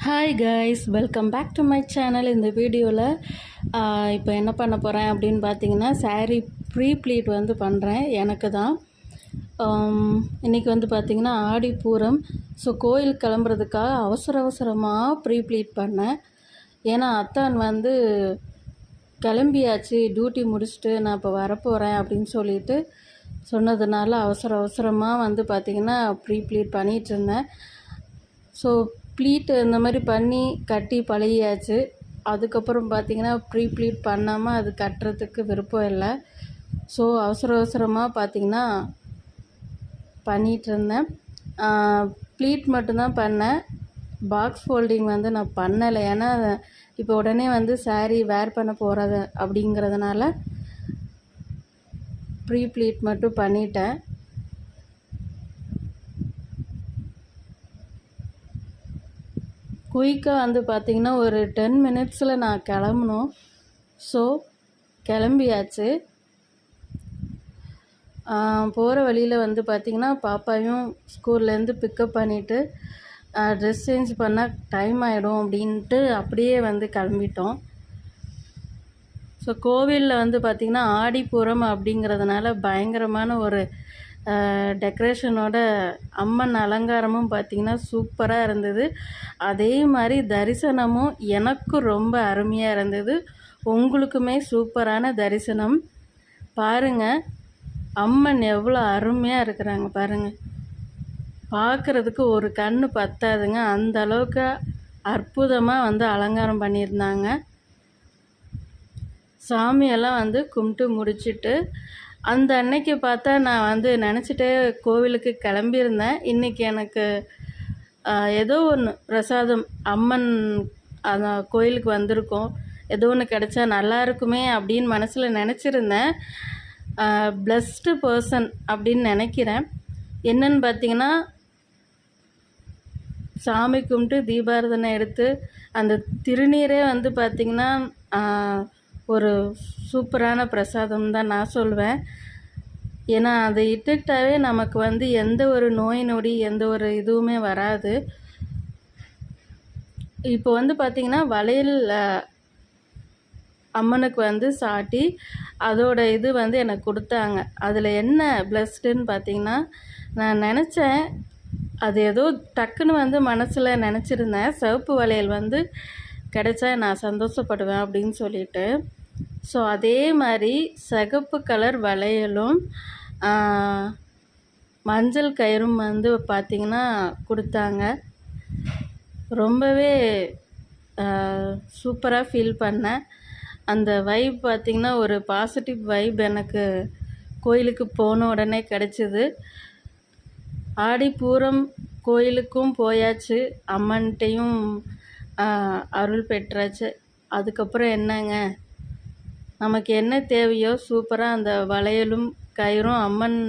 Hi guys, welcome back to my channel. இந்த வீடியோவில் இப்போ என்ன பண்ண போகிறேன் அப்படின்னு பார்த்தீங்கன்னா, saree ப்ளீட் வந்து பண்ணுறேன். எனக்கு தான் இன்றைக்கி வந்து பார்த்திங்கன்னா ஆடிப்பூரம். ஸோ கோயில் கிளம்புறதுக்காக அவசரமாக ப்ளீட் பண்ணேன். ஏன்னா அத்தான் வந்து கிளம்பியாச்சு, டியூட்டி முடிச்சுட்டு நான் இப்போ வரப்போகிறேன் அப்படின்னு சொல்லிட்டு சொன்னதுனால அவசரமாக வந்து பார்த்திங்கன்னா ப்ளீட் பண்ணிகிட்டு இருந்தேன். ஸோ ப்ளீட்டு இந்த மாதிரி பண்ணி கட்டி பழகியாச்சு. அதுக்கப்புறம் பார்த்திங்கன்னா ப்ளீட் பண்ணாமல் அது கட்டுறதுக்கு விருப்பம் இல்லை. ஸோ அவசரமாக பார்த்திங்கன்னா பண்ணிகிட்ருந்தேன். ப்ளீட் மட்டும்தான் பண்ணேன். பாக்ஸ் ஃபோல்டிங் வந்து நான் பண்ணலை. ஏன்னா இப்போ உடனே வந்து saree வேர் பண்ண போகிறது அப்படிங்கிறதுனால ப்ளீட் மட்டும் பண்ணிட்டேன். குயிக்காக வந்து பார்த்திங்கன்னா ஒரு 10 மினிட்ஸில் நான் கிளம்பணும். ஸோ கிளம்பியாச்சு. போகிற வழியில் வந்து பார்த்திங்கன்னா பாப்பாவையும் ஸ்கூல்லேருந்து பிக்கப் பண்ணிவிட்டு ட்ரெஸ் சேஞ்ச் பண்ணால் டைம் ஆகிடும் அப்படின்ட்டு அப்படியே வந்து கிளம்பிட்டோம். ஸோ கோவிலில் வந்து பார்த்திங்கன்னா ஆடிப்பூரம் அப்படிங்கிறதுனால பயங்கரமான ஒரு டெக்கரேஷனோட அம்மன் அலங்காரமும் பார்த்திங்கன்னா சூப்பராக இருந்தது. அதே மாதிரி தரிசனமும் எனக்கும் ரொம்ப அருமையாக இருந்தது. உங்களுக்குமே சூப்பரான தரிசனம். பாருங்கள், அம்மன் எவ்வளோ அருமையாக இருக்கிறாங்க பாருங்கள். பார்க்குறதுக்கு ஒரு கண் பத்தாதுங்க, அந்த அளவுக்கு அற்புதமாக வந்து அலங்காரம் பண்ணியிருந்தாங்க. சாமியெல்லாம் வந்து கும்பிட்டு முடிச்சுட்டு அந்த அன்னைக்கு பார்த்தா நான் வந்து நினச்சிட்டே கோவிலுக்கு கிளம்பியிருந்தேன். இன்றைக்கி எனக்கு ஏதோ ஒன்று பிரசாதம், அம்மன் அதான் கோயிலுக்கு வந்திருக்கோம், ஏதோ ஒன்று கிடச்சா நல்லா இருக்குமே அப்படின்னு மனசில் நினச்சிருந்தேன். பிளஸ்டு பர்சன் அப்படின்னு நினைக்கிறேன். என்னன்னு பார்த்தீங்கன்னா, சாமி கும்பிட்டு தீபாரதனை எடுத்து அந்த திருநீரே வந்து பார்த்திங்கன்னா ஒரு சூப்பரான பிரசாதம் தான் நான் சொல்வேன். ஏன்னா அதை இட்டுக்கிட்டாவே நமக்கு வந்து எந்த ஒரு நோய் நொடி எந்த ஒரு இதுவுமே வராது. இப்போ வந்து பார்த்திங்கன்னா வளையல் அம்மனுக்கு வந்து சாட்டி அதோட இது வந்து எனக்கு கொடுத்தாங்க. அதில் என்ன பிளஸ்டுன்னு பார்த்திங்கன்னா, நான் நினச்சேன், அது ஏதோ டக்குன்னு வந்து மனசில் நினச்சிருந்தேன், சிவப்பு வளையல் வந்து கிடைச்சா நான் சந்தோஷப்படுவேன் அப்படின்னு சொல்லிட்டு. ஸோ அதே மாதிரி சிகப்பு கலர் வளையலும் மஞ்சள் கயிறும் வந்து பார்த்திங்கன்னா கொடுத்தாங்க. ரொம்பவே சூப்பராக ஃபீல் பண்ணேன். அந்த வைப் பார்த்திங்கன்னா ஒரு பாசிட்டிவ் வைப் எனக்கு கோயிலுக்கு போன உடனே கிடச்சிது. ஆடிப்பூரம் கோயிலுக்கும் போயாச்சு, அம்மன்கிட்டையும் அருள் பெற்றாச்சு. அதுக்கப்புறம் என்னங்க, நமக்கு என்ன தேவையோ சூப்பராக அந்த வளையலும் கயிறும் அம்மன்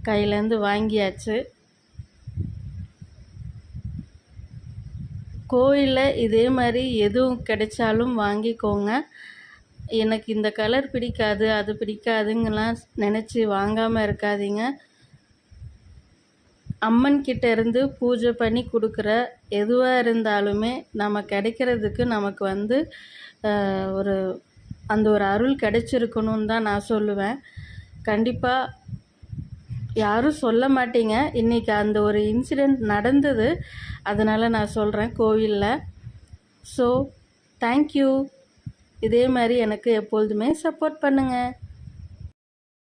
கையிலேருந்து வாங்கியாச்சு. கோயிலில் இதே மாதிரி எதுவும் கிடைச்சாலும் வாங்கிக்கோங்க. எனக்கு இந்த கலர் பிடிக்காது அது பிடிக்காதுங்கெல்லாம் நினச்சி வாங்காமல் இருக்காதீங்க. அம்மன்கிட்ட இருந்து பூஜை பண்ணி கொடுக்குற எதுவாக இருந்தாலுமே நம்ம கிடைக்கிறதுக்கு நமக்கு வந்து ஒரு அந்த ஒரு அருள் கிடைச்சிருக்கணும்னு தான் நான் சொல்லுவேன். கண்டிப்பாக யாரும் சொல்ல மாட்டீங்க. இன்றைக்கி அந்த ஒரு இன்சிடெண்ட் நடந்தது, அதனால் நான் சொல்கிறேன் கோவிலில். So thank you. இதே மாதிரி எனக்கு எப்பொழுதுமே சப்போர்ட் பண்ணுங்கள்.